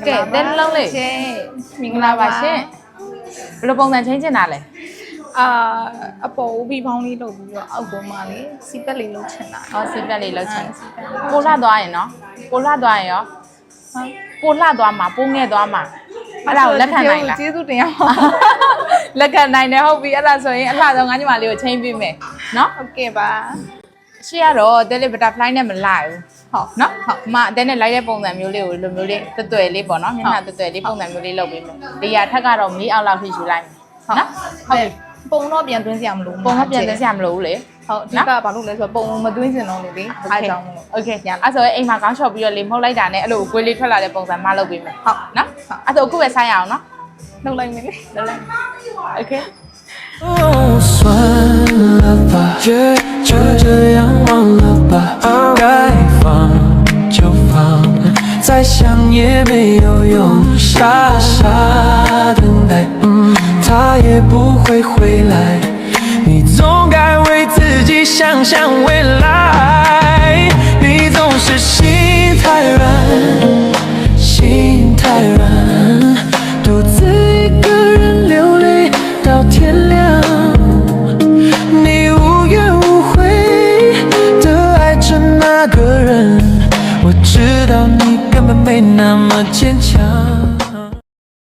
ကဲတဲလုံးလေး မင်္ဂ မင်္ဂ လာ လာ ပါ ပါ ရှ ရှင် င်ဘယ်လိုပုံစံချင်းချင်တာလဲ အပေါ်ဦးပြီးပေါင်းလေးလုပ်ပြီးတော့အောက်ပေါ်မှာလေးစီပက်လေးလုပ်ချင်တာ ဟောစီပက်လေးလောက်ချင်ပိုလှသွားရင်နော်ပိုလှသွားရင်ရောပိုလှသွားမှာပိုငဲ့သွားမှာအဲ့ဒါကိုလက်ခံနိုင်လား ကျေးဇူးတင်ရပါ လက်ခံနိုင်တယ်ဟုတ်ပြီအဲ့ဒါဆိုရင်အလှဆုံးငါညီမလေးကိုချိန်ပေးမယ်နော် ဟုတ်ကဲ့ပါ ရှေ့ကတော့တဲလေးဘတာဖလိုင်းနဲ့မလိုက်ဘူး ဟုတ် နော်ဟုတ်အမအတဲနဲ့လိုက်တဲ့ပုံစံမျိုးလေးကိုလိုမျိုးလေးတွယ်လေးပေါ့နော်မျက်နှာတွယ်လေးပုံစံမျိုးလေးလုပ်ပေးမယ်ဒီရထက်ကတော့မီးအောင်လောက်ထိယူလိုက်မယ်နော်ဟုတ် ပုံတော့ပြန်သွင်းစရာမလို ပုံကပြန်သိစရာမလိုဘူးလေ ဟုတ်အဓိကဘာလို့လဲဆိုတော့ပုံမသွင်းစင်တော့လို့လေအားကြောင့်မလို့ โอเคအဲ့ဆိုရင်အိမ်မှာခေါင်းလျှော်ပြီးတော့လေမှုတ်လိုက်တာနဲ့အဲ့လိုကိုယ်လေးထွက်လာတဲ့ပုံစံမလုပ်ပေးမယ်ဟုတ်နော်အဲ့ဆိုအခုပဲဆိုင်ရအောင်နော် လုပ်လိုက်မယ်လေလုပ်လိုက် โอเค哦，算了吧，就这样忘了吧，该放就放，再想也没有用，傻傻等待，他也不会回来，你总该为自己想想未来，你总是心太软，心太软，独自一个人流泪到天亮。你无怨无悔的爱着那个人，我知道你根本没那么坚强。